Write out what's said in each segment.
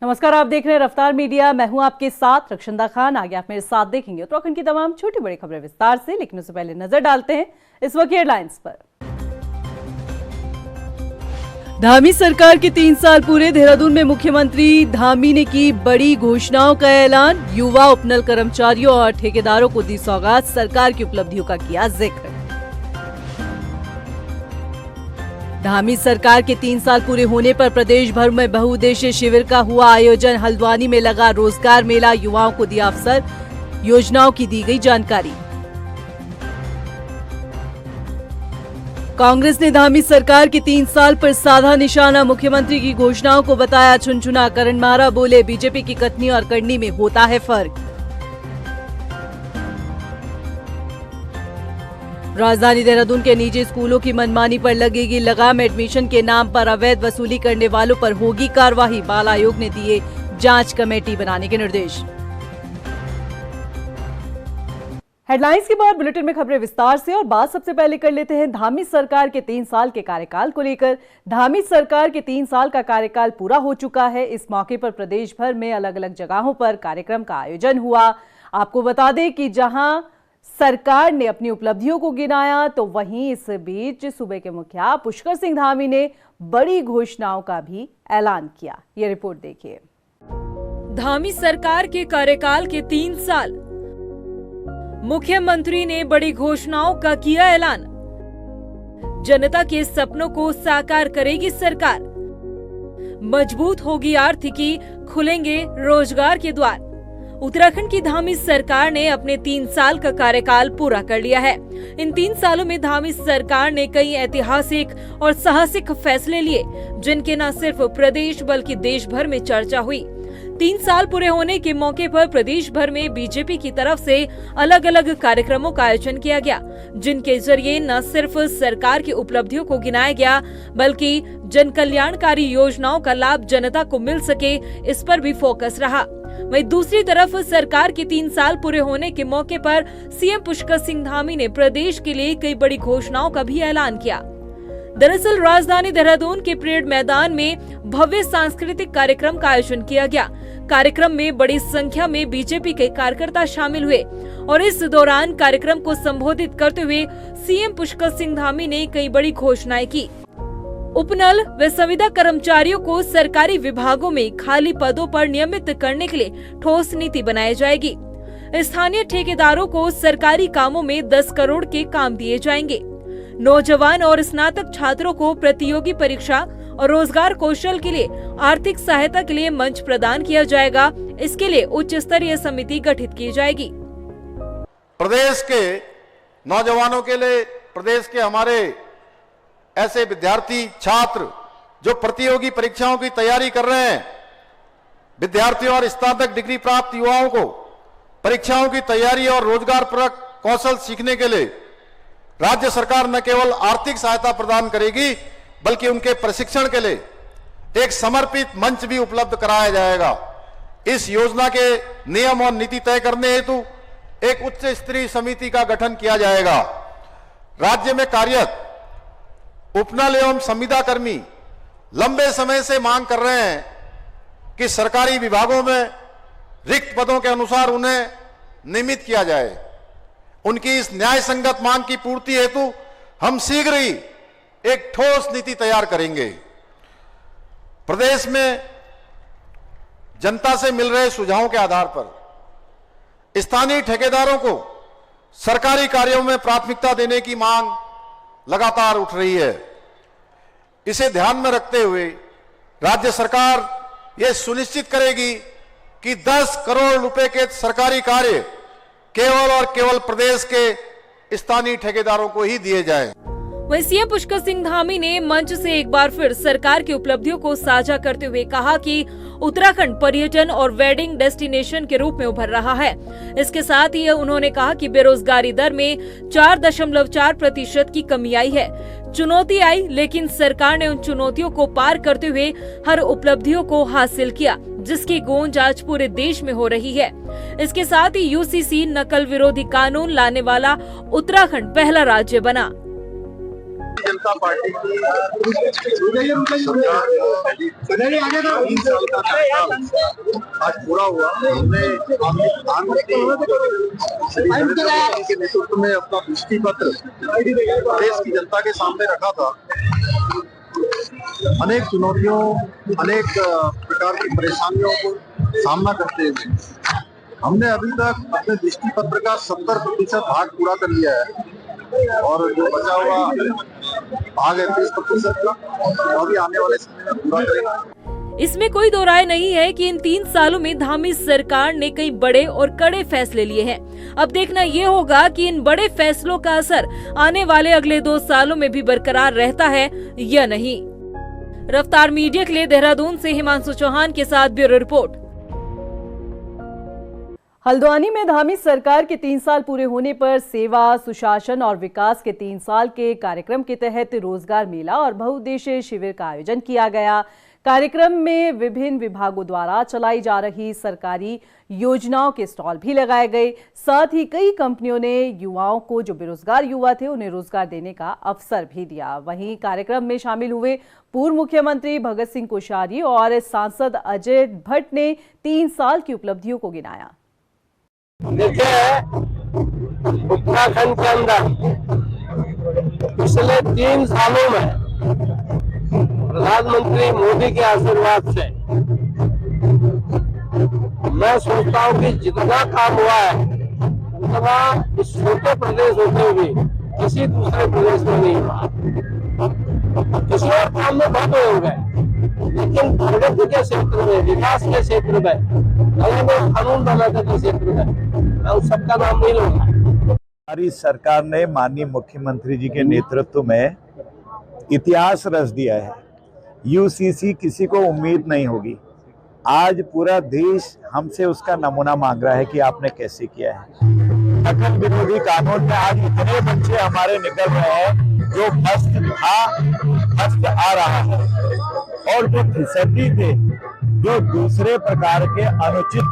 नमस्कार, आप देख रहे हैं रफ्तार मीडिया। मैं हूं आपके साथ रक्षंदा खान। आगे आप मेरे साथ देखेंगे उत्तराखंड की तमाम छोटी बड़ी खबरें विस्तार से, लेकिन उससे पहले नजर डालते हैं इस वक्त हेडलाइंस पर। धामी सरकार के 3 साल पूरे। देहरादून में मुख्यमंत्री धामी ने की बड़ी घोषणाओं का ऐलान। युवा उपनल कर्मचारियों और ठेकेदारों को दी सौगात। सरकार की उपलब्धियों का किया जिक्र। धामी सरकार के 3 साल पूरे होने पर प्रदेश भर में बहुउद्देशीय शिविर का हुआ आयोजन। हल्द्वानी में लगा रोजगार मेला। युवाओं को दिया अवसर, योजनाओं की दी गई जानकारी। कांग्रेस ने धामी सरकार के 3 साल पर साधा निशाना। मुख्यमंत्री की घोषणाओं को बताया चुनचुना। करण मारा बोले, बीजेपी की कथनी और करनी में होता है फर्क। राजधानी देहरादून के निजी स्कूलों की मनमानी पर लगेगी लगाम। एडमिशन के नाम पर अवैध वसूली करने वालों पर होगी कार्रवाई। बाल आयोग ने दिए जांच कमेटी बनाने के निर्देश। हेडलाइंस के बाद बुलेटिन में खबरें विस्तार से, और बात सबसे पहले कर लेते हैं धामी सरकार के 3 साल के कार्यकाल को लेकर। धामी सरकार के 3 साल का कार्यकाल पूरा हो चुका है। इस मौके पर प्रदेश भर में अलग अलग जगहों पर कार्यक्रम का आयोजन हुआ। आपको बता दें कि जहां सरकार ने अपनी उपलब्धियों को गिनाया, तो वहीं इस बीच सूबे के मुखिया पुष्कर सिंह धामी ने बड़ी घोषणाओं का भी ऐलान किया। ये रिपोर्ट देखिए। धामी सरकार के कार्यकाल के 3 साल, मुख्यमंत्री ने बड़ी घोषणाओं का किया ऐलान। जनता के सपनों को साकार करेगी सरकार। मजबूत होगी आर्थिकी, खुलेंगे रोजगार के द्वार। उत्तराखंड की धामी सरकार ने अपने 3 साल का कार्यकाल पूरा कर लिया है। इन 3 सालों में धामी सरकार ने कई ऐतिहासिक और साहसिक फैसले लिए, जिनके न सिर्फ प्रदेश बल्कि देश भर में चर्चा हुई। 3 साल पूरे होने के मौके पर प्रदेश भर में बीजेपी की तरफ से अलग अलग कार्यक्रमों का आयोजन किया गया, जिनके जरिए न सिर्फ सरकार की उपलब्धियों को गिनाया गया, बल्कि जन कल्याणकारी योजनाओं का लाभ जनता को मिल सके, इस पर भी फोकस रहा। वहीं दूसरी तरफ सरकार के 3 साल पूरे होने के मौके पर सीएम पुष्कर सिंह धामी ने प्रदेश के लिए कई बड़ी घोषणाओं का भी ऐलान किया। दरअसल राजधानी देहरादून के परेड मैदान में भव्य सांस्कृतिक कार्यक्रम का आयोजन किया गया। कार्यक्रम में बड़ी संख्या में बीजेपी के कार्यकर्ता शामिल हुए, और इस दौरान कार्यक्रम को संबोधित करते हुए सीएम पुष्कर सिंह धामी ने कई बड़ी घोषणाएं की। उपनल व संविदा कर्मचारियों को सरकारी विभागों में खाली पदों पर नियमित करने के लिए ठोस नीति बनाई जाएगी। स्थानीय ठेकेदारों को सरकारी कामों में 10 करोड़ के काम दिए जाएंगे। नौजवान और स्नातक छात्रों को प्रतियोगी परीक्षा और रोजगार कौशल के लिए आर्थिक सहायता के लिए मंच प्रदान किया जाएगा। इसके लिए उच्च स्तरीय समिति गठित की जाएगी। प्रदेश के नौजवानों के लिए, प्रदेश के हमारे ऐसे विद्यार्थी छात्र जो प्रतियोगी परीक्षाओं की तैयारी कर रहे हैं, विद्यार्थियों और स्नातक डिग्री प्राप्त युवाओं को परीक्षाओं की तैयारी और रोजगार परक कौशल सीखने के लिए राज्य सरकार न केवल आर्थिक सहायता प्रदान करेगी, बल्कि उनके प्रशिक्षण के लिए एक समर्पित मंच भी उपलब्ध कराया जाएगा। इस योजना के नियम और नीति तय करने हेतु एक उच्च स्तरीय समिति का गठन किया जाएगा। राज्य में कार्यरत उपनल एवं संविदा कर्मी लंबे समय से मांग कर रहे हैं कि सरकारी विभागों में रिक्त पदों के अनुसार उन्हें नियमित किया जाए। उनकी इस न्याय संगत मांग की पूर्ति हेतु हम शीघ्र ही एक ठोस नीति तैयार करेंगे। प्रदेश में जनता से मिल रहे सुझावों के आधार पर स्थानीय ठेकेदारों को सरकारी कार्यों में प्राथमिकता देने की मांग लगातार उठ रही है। इसे ध्यान में रखते हुए राज्य सरकार यह सुनिश्चित करेगी कि 10 करोड़ रुपए के सरकारी कार्य केवल और केवल प्रदेश के स्थानीय ठेकेदारों को ही दिए जाएं। वहीं सीएम पुष्कर सिंह धामी ने मंच से एक बार फिर सरकार की उपलब्धियों को साझा करते हुए कहा कि उत्तराखंड पर्यटन और वेडिंग डेस्टिनेशन के रूप में उभर रहा है। इसके साथ ही उन्होंने कहा कि बेरोजगारी दर में 4.4% की कमी आई है। चुनौती आई, लेकिन सरकार ने उन चुनौतियों को पार करते हुए हर उपलब्धियों को हासिल किया, जिसकी गूंज आज पूरे देश में हो रही है। इसके साथ ही यूसीसी नकल विरोधी कानून लाने वाला उत्तराखंड पहला राज्य बना। जनता पार्टी की सरकार 3 साल का कार्यकाल आज पूरा हुआ। हमने प्रधानमंत्री श्री नरेंद्र मोदी के नेतृत्व में अपना दृष्टि पत्र देश की जनता के सामने रखा था। अनेक चुनौतियों, अनेक प्रकार की परेशानियों को सामना करते हुए हमने अभी तक अपने दृष्टि पत्र का 70% भाग पूरा कर लिया है और जो बचा हुआ भाग है 30% का, वो भी आने वाले समय में पूरा करेंगे। इसमें कोई दो राय नहीं है कि इन 3 सालों में धामी सरकार ने कई बड़े और कड़े फैसले लिए हैं। अब देखना ये होगा कि इन बड़े फैसलों का असर आने वाले अगले 2 सालों में भी बरकरार रहता है या नहीं। रफ्तार मीडिया के लिए देहरादून से हिमांशु चौहान के साथ ब्यूरो रिपोर्ट। हल्द्वानी में धामी सरकार के 3 साल पूरे होने पर सेवा, सुशासन और विकास के 3 साल के कार्यक्रम के तहत रोजगार मेला और बहुउद्देशीय शिविर का आयोजन किया गया। कार्यक्रम में विभिन्न विभागों द्वारा चलाई जा रही सरकारी योजनाओं के स्टॉल भी लगाए गए। साथ ही कई कंपनियों ने युवाओं को, जो बेरोजगार युवा थे, उन्हें रोजगार देने का अवसर भी दिया। वहीं कार्यक्रम में शामिल हुए पूर्व मुख्यमंत्री भगत सिंह कोश्यारी और सांसद अजय भट्ट ने 3 साल की उपलब्धियों को गिनाया। देखिए, उत्तराखंड के अंदर पिछले 3 सालों में प्रधानमंत्री मोदी के आशीर्वाद से मैं सोचता हूँ कि जितना काम हुआ है उतना इस छोटे प्रदेश होते हुए किसी दूसरे प्रदेश में नहीं हुआ। किसी और काम में बहुत हो गए, लेकिन प्रगति के क्षेत्र में, विकास के क्षेत्र में, नए कानून बनाने के क्षेत्र में मैं उस सबका नाम नहीं लूंगा। हमारी सरकार ने माननीय मुख्यमंत्री जी के नेतृत्व में इतिहास रच दिया है। यूसीसी किसी को उम्मीद नहीं होगी। आज पूरा देश हमसे उसका नमूना मांग रहा है कि आपने कैसे किया है। उत्तराखंड विरोधी कानून में आज इतने बच्चे हमारे निकल रहे हैं जो फर्स्ट था, फर्स्ट आ रहा है, और जो फिसड्डी थे, जो दूसरे प्रकार के अनुचित,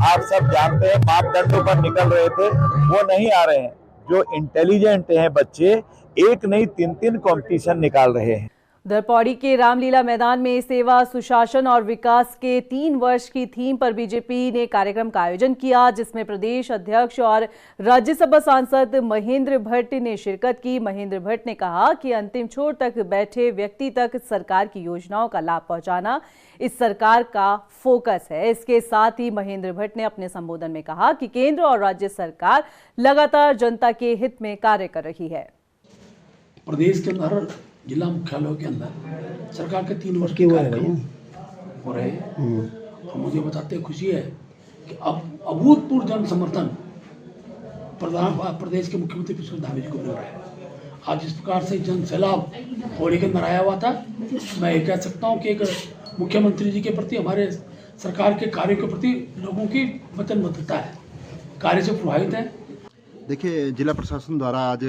आप सब जानते हैं, मापदंडों पर निकल रहे थे, वो नहीं आ रहे हैं। जो इंटेलिजेंट हैं बच्चे, एक नहीं 3-3 कंपटीशन निकाल रहे हैं। उधर पौड़ी के रामलीला मैदान में सेवा, सुशासन और विकास के 3 वर्ष की थीम पर बीजेपी ने कार्यक्रम का आयोजन किया, जिसमें प्रदेश अध्यक्ष और राज्यसभा सांसद महेंद्र भट्ट ने शिरकत की। महेंद्र भट्ट ने कहा कि अंतिम छोर तक बैठे व्यक्ति तक सरकार की योजनाओं का लाभ पहुंचाना इस सरकार का फोकस है। इसके साथ ही महेंद्र भट्ट ने अपने संबोधन में कहा कि केंद्र और राज्य सरकार लगातार जनता के हित में कार्य कर रही है। प्रदेश के अंदर जिला मुख्यालयों के अंदर सरकार के 3 वर्ष के कार्यक्रम हो रहे हैं और मुझे बताते खुशी है कि अब अभूतपूर्व जन समर्थन प्रदेश के मुख्यमंत्री पुष्कर धामी जी को मिल रहा है। आज इस प्रकार से जन सैलाब पौड़ी के अंदर आया हुआ था। मैं ये कह सकता हूँ कि एक मुख्यमंत्री जी के प्रति, हमारे सरकार के कार्य के प्रति लोगों की वचनबद्धता है, कार्य से प्रभावित है। देखिए, जिला प्रशासन द्वारा आज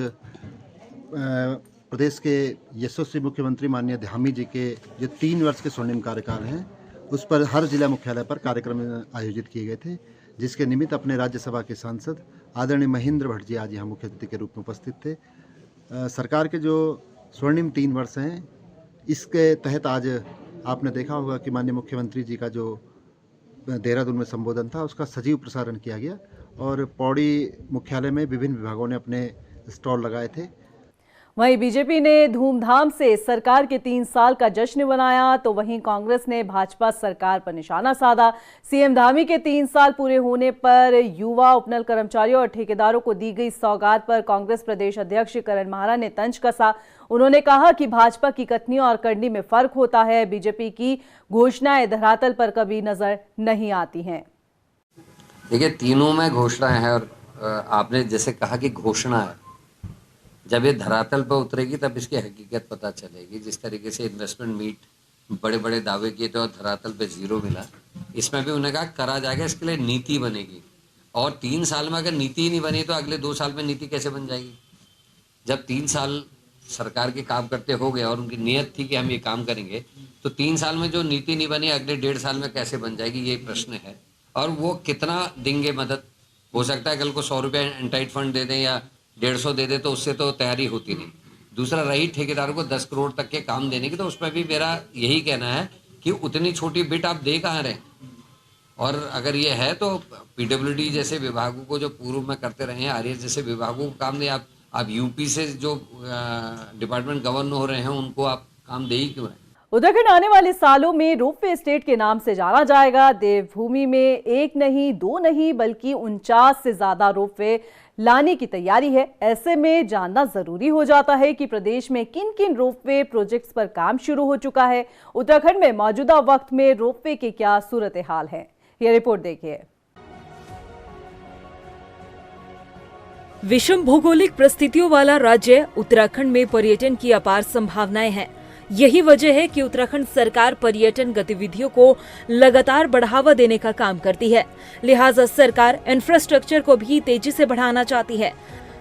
प्रदेश के यशस्वी मुख्यमंत्री माननीय धामी जी के जो 3 वर्ष के स्वर्णिम कार्यकाल हैं, उस पर हर जिला मुख्यालय पर कार्यक्रम आयोजित किए गए थे, जिसके निमित्त अपने राज्यसभा के सांसद आदरणीय महेंद्र भट्ट जी आज यहाँ मुख्य अतिथि के रूप में उपस्थित थे। सरकार के जो स्वर्णिम 3 वर्ष हैं, इसके तहत आज आपने देखा होगा कि माननीय मुख्यमंत्री जी का जो देहरादून में संबोधन था, उसका सजीव प्रसारण किया गया और पौड़ी मुख्यालय में विभिन्न विभागों ने अपने स्टॉल लगाए थे। वहीं बीजेपी ने धूमधाम से सरकार के 3 साल का जश्न मनाया, तो वहीं कांग्रेस ने भाजपा सरकार पर निशाना साधा। सीएम धामी के 3 साल पूरे होने पर युवा, उपनल कर्मचारियों और ठेकेदारों को दी गई सौगात पर कांग्रेस प्रदेश अध्यक्ष करण महारा ने तंज कसा। उन्होंने कहा कि भाजपा की कथनी और करनी में फर्क होता है। बीजेपी की घोषणाएं धरातल पर कभी नजर नहीं आती हैं। देखिए, तीनों में घोषणाएं हैं और आपने जैसे कहा कि घोषणा है, जब ये धरातल पर उतरेगी तब इसकी हकीकत पता चलेगी। जिस तरीके से इन्वेस्टमेंट मीट बड़े बड़े दावे किए थे और धरातल पे 0 मिला, इसमें भी उन्हें कहा करा जाएगा, इसके लिए नीति बनेगी। और 3 साल में अगर नीति ही नहीं बनी तो अगले 2 साल में नीति कैसे बन जाएगी? जब 3 साल सरकार के काम करते हो गए और उनकी नीयत थी कि हम ये काम करेंगे, तो 3 साल में जो नीति नहीं बनी अगले 1.5 साल में कैसे बन जाएगी, ये प्रश्न है। और वो कितना देंगे मदद? हो सकता है कल को 100 रुपये एंटाइट फंड दे दें या 150 दे दे, तो उससे तो तैयारी होती नहीं। दूसरा रही ठेकेदार को 10 करोड़ तक के काम देने की, तो उसमें भी मेरा यही कहना है कि उतनी छोटी बिट आप दे कहाँ रहे। और अगर ये है तो पीडब्ल्यूडी जैसे विभागों को जो पूर्व में करते रहे हैं, आरएस जैसे विभागों को काम दे। आप यूपी से जो डिपार्टमेंट गवर्न हो रहे हैं उनको आप काम दे ही क्यों रहे। उत्तराखंड आने वाले सालों में रोपवे स्टेट के नाम से जाना जाएगा। देवभूमि में एक नहीं, दो नहीं, बल्कि 49 से ज्यादा रोपवे लाने की तैयारी है। ऐसे में जानना जरूरी हो जाता है कि प्रदेश में किन किन रोपवे प्रोजेक्ट्स पर काम शुरू हो चुका है। उत्तराखंड में मौजूदा वक्त में रोपवे की क्या सूरत हाल है, यह रिपोर्ट देखिए। विषम भौगोलिक परिस्थितियों वाला राज्य उत्तराखंड में पर्यटन की अपार संभावनाएं हैं। यही वजह है कि उत्तराखंड सरकार पर्यटन गतिविधियों को लगातार बढ़ावा देने का काम करती है। लिहाजा सरकार इंफ्रास्ट्रक्चर को भी तेजी से बढ़ाना चाहती है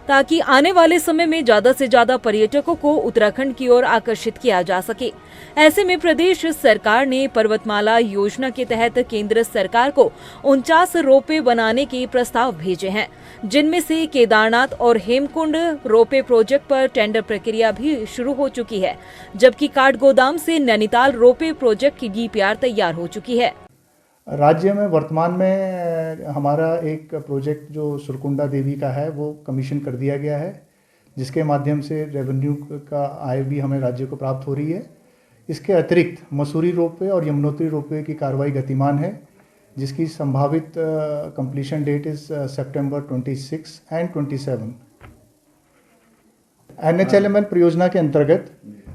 ताकि आने वाले समय में ज्यादा से ज्यादा पर्यटकों को उत्तराखंड की ओर आकर्षित किया जा सके। ऐसे में प्रदेश सरकार ने पर्वतमाला योजना के तहत केंद्र सरकार को 49 रोपवे बनाने के प्रस्ताव भेजे हैं, जिनमें से केदारनाथ और हेमकुंड रोपवे प्रोजेक्ट पर टेंडर प्रक्रिया भी शुरू हो चुकी है, जबकि काठगोदाम से नैनीताल रोपवे प्रोजेक्ट की डीपीआर तैयार हो चुकी है। राज्य में वर्तमान में हमारा एक प्रोजेक्ट जो सुरकुंडा देवी का है वो कमीशन कर दिया गया है, जिसके माध्यम से रेवेन्यू का आय भी हमें राज्य को प्राप्त हो रही है। इसके अतिरिक्त मसूरी रोपवे और यमुनोत्री रोपवे की कार्रवाई गतिमान है, जिसकी संभावित completion date is September 26 and 27। NHLML परियोजना के अंतर्गत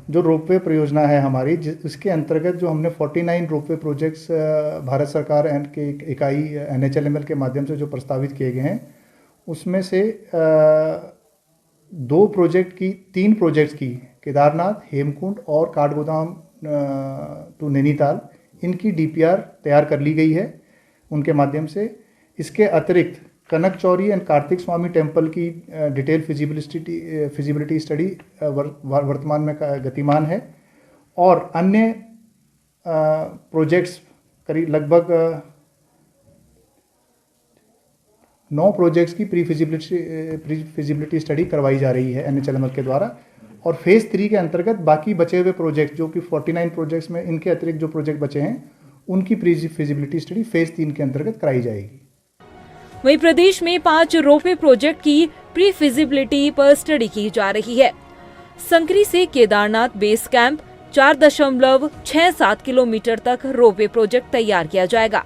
जो रोपवे परियोजना है हमारी, इसके अंतर्गत जो हमने 49 रोपवे प्रोजेक्ट्स भारत सरकार के इकाई NHLML के माध्यम से जो प्रस्तावित किए गए हैं, उसमें से 3 प्रोजेक्ट्स की केदारनाथ, हेमकुंड और काठगोदाम टू नैनीताल, इनकी DPR तैयार कर ली गई है उनके माध्यम से। इसके अतिरिक्त कनक चौरी एंड कार्तिक स्वामी टेम्पल की डिटेल फिजिबिलिटी स्टडी वर्तमान में गतिमान है, और अन्य प्रोजेक्ट्स करीब लगभग 9 प्रोजेक्ट्स की प्री फिजिबिलिटी स्टडी करवाई जा रही है NHLML के द्वारा। और फेज़ 3 के अंतर्गत बाकी बचे हुए प्रोजेक्ट जो कि 49 प्रोजेक्ट्स में, इनके अतिरिक्त जो प्रोजेक्ट बचे हैं उनकी प्री फिजिबिलिटी स्टडी फेज़ 3 के अंतर्गत कराई जाएगी। वहीं प्रदेश में 5 रोपवे प्रोजेक्ट की प्री फिजिबिलिटी पर स्टडी की जा रही है। संकरी से केदारनाथ बेस कैंप 4.67 किलोमीटर तक रोपवे प्रोजेक्ट तैयार किया जाएगा।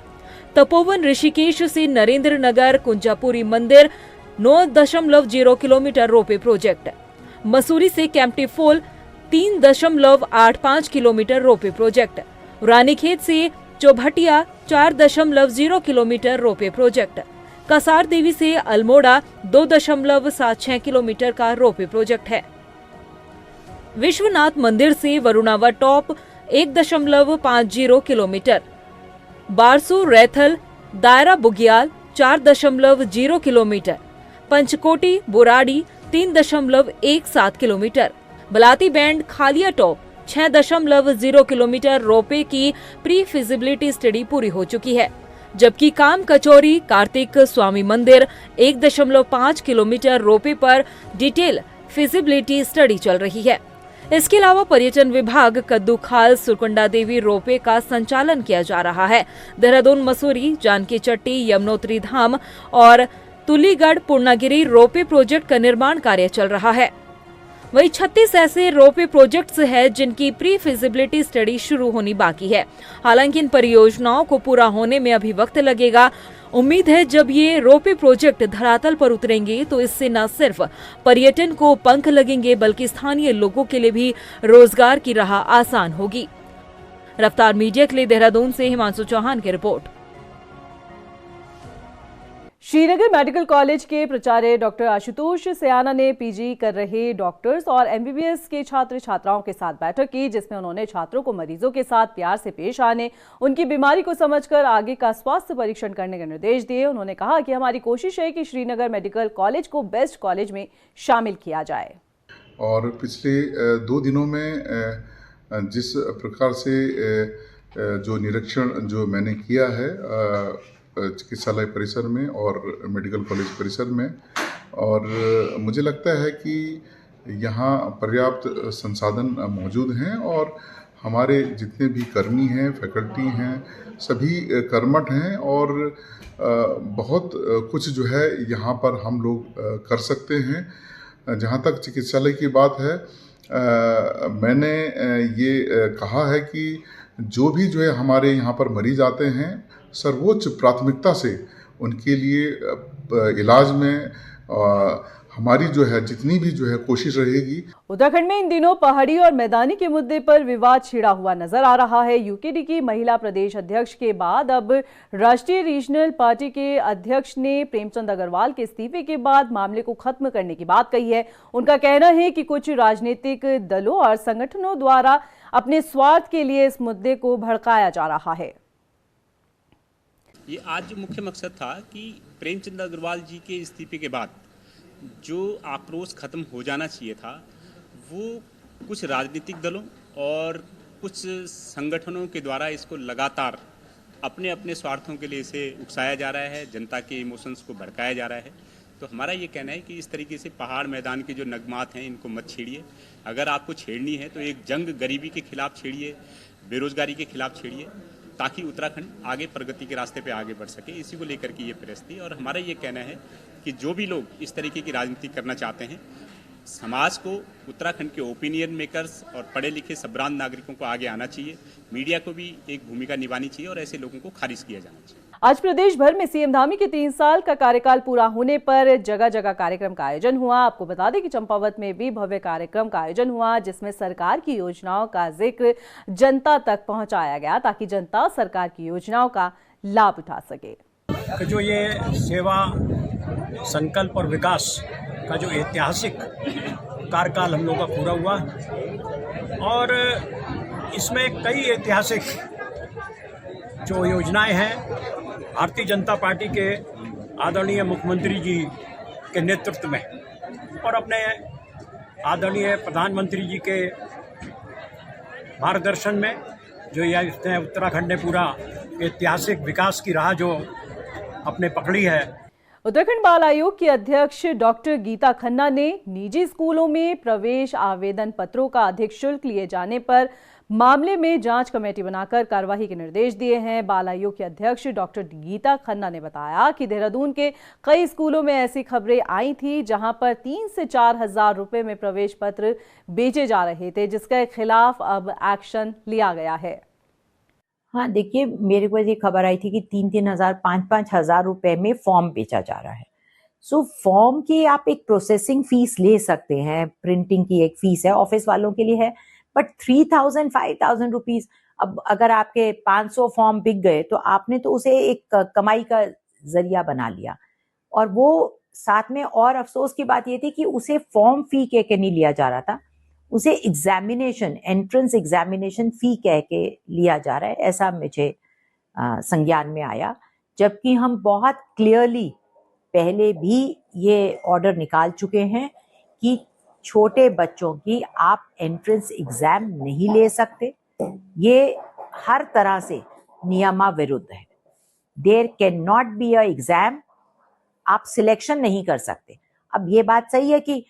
तपोवन ऋषिकेश से नरेंद्र नगर कुंजापुरी मंदिर 9.0 किलोमीटर रोपवे प्रोजेक्ट। मसूरी से Kempty fall 3.85 kilometre ropeway project. Ranikhet से Chaubatia 4.0 kilometre ropeway project. Kasar Devi से अल्मोड़ा 2.76 किलोमीटर का रोपवे प्रोजेक्ट है। विश्वनाथ मंदिर से Varunava top 1.50 kilometre. Barsu Raithal Dayara Bugyal 4.0 kilometre. Panchkoti Buradi 3.17 kilometre. Balati band Khaliya top 6.0 kilometre ropeway की प्री फिजिबिलिटी स्टडी पूरी हो चुकी है, जबकि काम कचौरी कार्तिक स्वामी मंदिर 1.5 किलोमीटर रोपवे पर डिटेल फिजिबिलिटी स्टडी चल रही है। इसके अलावा पर्यटन विभाग कद्दूखाल सुरकुंडा देवी रोपवे का संचालन किया जा रहा है। देहरादून मसूरी जानकी चट्टी यमुनोत्री धाम और तुलीगढ़ पूर्णागिरी रोपवे प्रोजेक्ट का निर्माण कार्य चल रहा है। वहीं 36 ऐसे रोपवे प्रोजेक्ट्स हैं जिनकी प्री फिजिबिलिटी स्टडी शुरू होनी बाकी है। हालांकि इन परियोजनाओं को पूरा होने में अभी वक्त लगेगा। उम्मीद है जब ये रोपवे प्रोजेक्ट धरातल पर उतरेंगे तो इससे न सिर्फ पर्यटन को पंख लगेंगे बल्कि स्थानीय लोगों के लिए भी रोजगार की राह आसान होगी। रफ्तार मीडिया के लिए देहरादून से हिमांशु चौहान की रिपोर्ट। श्रीनगर मेडिकल कॉलेज के प्राचार्य डॉक्टर आशुतोष सयाना ने पीजी कर रहे डॉक्टर्स और एमबीबीएस के छात्र छात्राओं के साथ बैठक की, जिसमें उन्होंने छात्रों को मरीजों के साथ प्यार से पेश आने, उनकी बीमारी को समझकर आगे का स्वास्थ्य परीक्षण करने के निर्देश दिए। उन्होंने कहा कि हमारी कोशिश है कि श्रीनगर मेडिकल कॉलेज को बेस्ट कॉलेज में शामिल किया जाए। और पिछले 2 दिनों में जिस प्रकार से जो निरीक्षण जो मैंने किया है चिकित्सालय परिसर में और मेडिकल कॉलेज परिसर में, और मुझे लगता है कि यहाँ पर्याप्त संसाधन मौजूद हैं और हमारे जितने भी कर्मी हैं, फैकल्टी हैं, सभी कर्मठ हैं और बहुत कुछ जो है यहाँ पर हम लोग कर सकते हैं। जहाँ तक चिकित्सालय की बात है, मैंने ये कहा है कि जो भी जो है हमारे यहाँ पर मरीज आते हैं, सर्वोच्च प्राथमिकता से उनके लिए इलाज में हमारी जो है जितनी भी जो है कोशिश रहेगी। उत्तराखंड में इन दिनों पहाड़ी और मैदानी के मुद्दे पर विवाद छिड़ा हुआ नजर आ रहा है। यूकेडी की महिला प्रदेश अध्यक्ष के बाद अब राष्ट्रीय रीजनल पार्टी के अध्यक्ष ने प्रेमचंद अग्रवाल के इस्तीफे के बाद मामले को खत्म करने की बात कही है। उनका कहना है कि कुछ राजनीतिक दलों और संगठनों द्वारा अपने स्वार्थ के लिए इस मुद्दे को भड़काया जा रहा है। ये आज मुख्य मकसद था कि प्रेमचंद अग्रवाल जी के इस्तीफे के बाद जो आक्रोश खत्म हो जाना चाहिए था, वो कुछ राजनीतिक दलों और कुछ संगठनों के द्वारा इसको लगातार अपने अपने स्वार्थों के लिए इसे उकसाया जा रहा है, जनता के इमोशंस को भड़काया जा रहा है। तो हमारा ये कहना है कि इस तरीके से पहाड़ मैदान के जो नगमात हैं इनको मत छेड़िए। अगर आपको छेड़नी है तो एक जंग गरीबी के खिलाफ छेड़िए, बेरोजगारी के खिलाफ छेड़िए, ताकि उत्तराखंड आगे प्रगति के रास्ते पे आगे बढ़ सके। इसी को लेकर के ये प्रेस थी और हमारा ये कहना है कि जो भी लोग इस तरीके की राजनीति करना चाहते हैं, समाज को, उत्तराखंड के ओपिनियन मेकर्स और पढ़े लिखे सभ्रांत नागरिकों को आगे आना चाहिए, मीडिया को भी एक भूमिका निभानी चाहिए और ऐसे लोगों को खारिज किया जाना चाहिए। आज प्रदेश भर में सीएम धामी के 3 साल का कार्यकाल पूरा होने पर जगह जगह कार्यक्रम का आयोजन हुआ। आपको बता दें कि चंपावत में भी भव्य कार्यक्रम का आयोजन हुआ, जिसमें सरकार की योजनाओं का जिक्र जनता तक पहुंचाया गया ताकि जनता सरकार की योजनाओं का लाभ उठा सके। जो ये सेवा, संकल्प और विकास का जो ऐतिहासिक कार्यकाल हम लोग का पूरा हुआ और इसमें कई ऐतिहासिक जो योजनाएं हैं भारतीय जनता पार्टी के आदरणीय मुख्यमंत्री जी के नेतृत्व में और अपने आदरणीय प्रधानमंत्री जी के मार्गदर्शन में जो यह उत्तराखंड ने पूरा ऐतिहासिक विकास की राह जो अपने पकड़ी है। उत्तराखंड बाल आयोग की अध्यक्ष डॉक्टर गीता खन्ना ने निजी स्कूलों में प्रवेश आवेदन पत्रों का अधिक शुल्क लिए जाने पर मामले में जांच कमेटी बनाकर कार्रवाई के निर्देश दिए हैं। बाल आयोग के अध्यक्ष डॉक्टर गीता खन्ना ने बताया कि देहरादून के कई स्कूलों में ऐसी खबरें आई थी जहां पर 3 से 4 हजार रुपए में प्रवेश पत्र बेचे जा रहे थे, जिसके खिलाफ अब एक्शन लिया गया है। हाँ, देखिए, मेरे को ये खबर आई थी कि 3-3 हजार 5-5 हजार रुपए में फॉर्म बेचा जा रहा है। सो फॉर्म की आप एक प्रोसेसिंग फीस ले सकते हैं, प्रिंटिंग की एक फीस है, ऑफिस वालों के लिए है, बट 3,000-5,000 रुपीज, अब अगर आपके 500 फॉर्म बिक गए तो आपने तो उसे एक कमाई का जरिया बना लिया। और वो साथ में और अफसोस की बात ये थी कि उसे फॉर्म फी कह के नहीं लिया जा रहा था, उसे एग्जामिनेशन, एंट्रेंस एग्जामिनेशन फी कह के लिया जा रहा है, ऐसा मुझे संज्ञान में आया। जबकि हम बहुत क्लियरली पहले भी ये ऑर्डर निकाल चुके हैं कि छोटे बच्चों की आप एंट्रेंस एग्जाम नहीं ले सकते, ये हर तरह से नियमाविरुद्ध है। There can not be a exam, आप सिलेक्शन नहीं कर सकते। अब ये बात सही है कि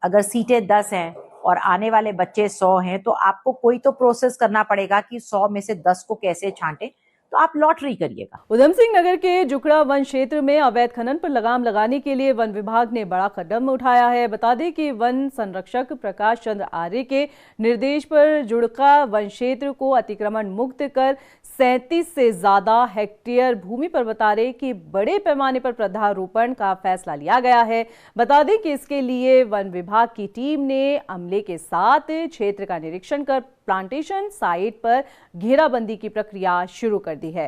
अगर सीटें 10 हैं और आने वाले बच्चे 100 हैं तो आपको कोई तो प्रोसेस करना पड़ेगा कि 100 में से 10 को कैसे छांटे, तो आप लॉटरी करिएगा। उधम सिंह नगर के जुकड़ा वन क्षेत्र में अवैध खनन पर लगाम लगाने के लिए वन विभाग ने बड़ा कदम उठाया है। बता दें कि वन संरक्षक प्रकाश चंद्र आर्य के निर्देश पर जुड़का वन क्षेत्र को अतिक्रमण मुक्त कर 37 से ज्यादा हेक्टेयर भूमि पर बता रहे कि बड़े पैमाने पर पौधारोपण का फैसला लिया गया है। बता दें कि इसके लिए वन विभाग की टीम ने अमले के साथ क्षेत्र का निरीक्षण कर प्लांटेशन साइट पर घेराबंदी की प्रक्रिया शुरू कर दी है।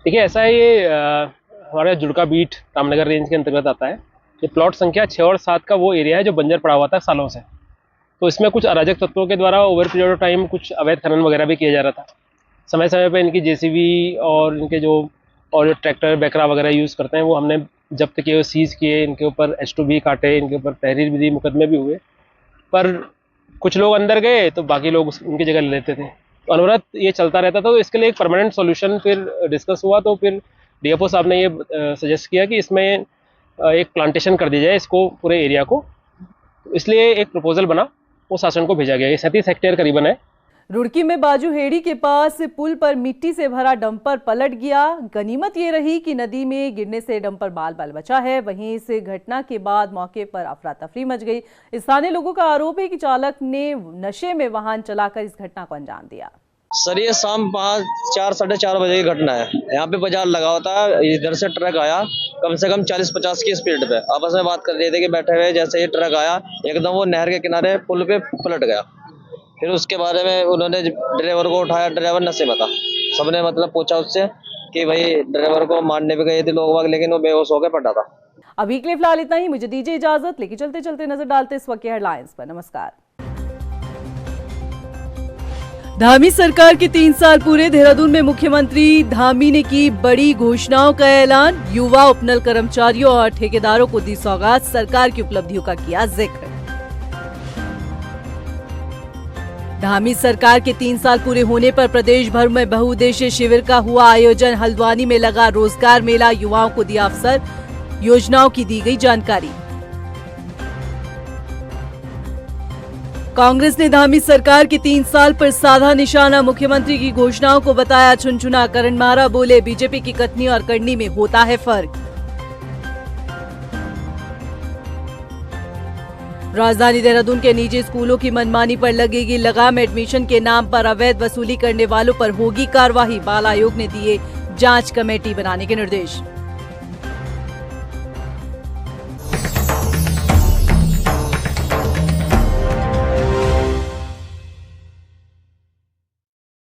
देखिए, ऐसा है, ये हमारा जुड़का बीट रामनगर रेंज के अंतर्गत आता है। ये प्लॉट संख्या 6 और 7 का वो एरिया है जो बंजर पड़ा हुआ था सालों से। तो इसमें कुछ अराजक तत्वों के द्वारा ओवर पीरियड ऑफ टाइम कुछ अवैध खनन वगैरह भी किया जा रहा था। समय समय पर इनकी जेसीबी और इनके जो ट्रैक्टर बैकरा वगैरह यूज़ करते हैं वो हमने जब्त किए, सीज किए, इनके ऊपर H2B काटे, इनके ऊपर तहरीर विधि मुकदमे भी हुए। पर कुछ लोग अंदर गए तो बाकी लोग उनकी जगह ले लेते थे, तो अनवरत ये चलता रहता। तो इसके लिए एक परमानेंट सॉल्यूशन फिर डिस्कस हुआ। तो फिर डीएफओ साहब ने ये सजेस्ट किया कि इसमें एक प्लांटेशन कर दी जाए, इसको पूरे एरिया को, इसलिए एक प्रपोजल बना, वो शासन को भेजा गया। ये 37 हेक्टेयर करीबन है। रुड़की में बाजूहेड़ी के पास पुल पर मिट्टी से भरा डंपर पलट गया। गनीमत ये रही कि नदी में गिरने से डंपर बाल बाल बचा है। वहीं इस घटना के बाद मौके पर अफरा तफरी मच गई। स्थानीय लोगों का आरोप है कि चालक ने नशे में वाहन चलाकर इस घटना को अंजाम दिया। सर ये शाम 4 साढ़े 4 बजे की घटना है। यहाँ पे बाजार लगा होता है, इधर से ट्रक आया कम से कम 40-50 की स्पीड पे, आपस में बात कर रहे थे कि बैठे हुए, जैसे ये ट्रक आया एकदम वो नहर के किनारे पुल पे पलट गया। फिर उसके बारे में उन्होंने ड्राइवर को उठाया, ड्राइवर नशे में था। सबने मतलब पूछा उससे कि भाई ड्राइवर को मारने पे गए थे लोग वाग, लेकिन वो बेहोश होकर पड़ा था। अभी के लिए फिलहाल इतना ही, मुझे दीजिए इजाजत। लेकिन चलते चलते नजर डालते इस वक्त के हेडलाइंस पर। नमस्कार। धामी सरकार के 3 साल पूरे। देहरादून में मुख्यमंत्री धामी ने की बड़ी घोषणाओं का ऐलान। युवा उपनल कर्मचारियों और ठेकेदारों को दी सौगात। सरकार की उपलब्धियों का किया जिक्र। धामी सरकार के 3 साल पूरे होने पर प्रदेश भर में बहुउद्देशीय शिविर का हुआ आयोजन। हल्द्वानी में लगा रोजगार मेला, युवाओं को दिया अवसर, योजनाओं की दी गई जानकारी। कांग्रेस ने धामी सरकार के 3 साल पर साधा निशाना। मुख्यमंत्री की घोषणाओं को बताया चुनचुना। करणमारा बोले बीजेपी की कथनी और करनी में होता है फर्क। राजधानी देहरादून के निजी स्कूलों की मनमानी पर लगेगी लगाम। एडमिशन के नाम पर अवैध वसूली करने वालों पर होगी कार्रवाई। बाल आयोग ने दिए जांच कमेटी बनाने के निर्देश।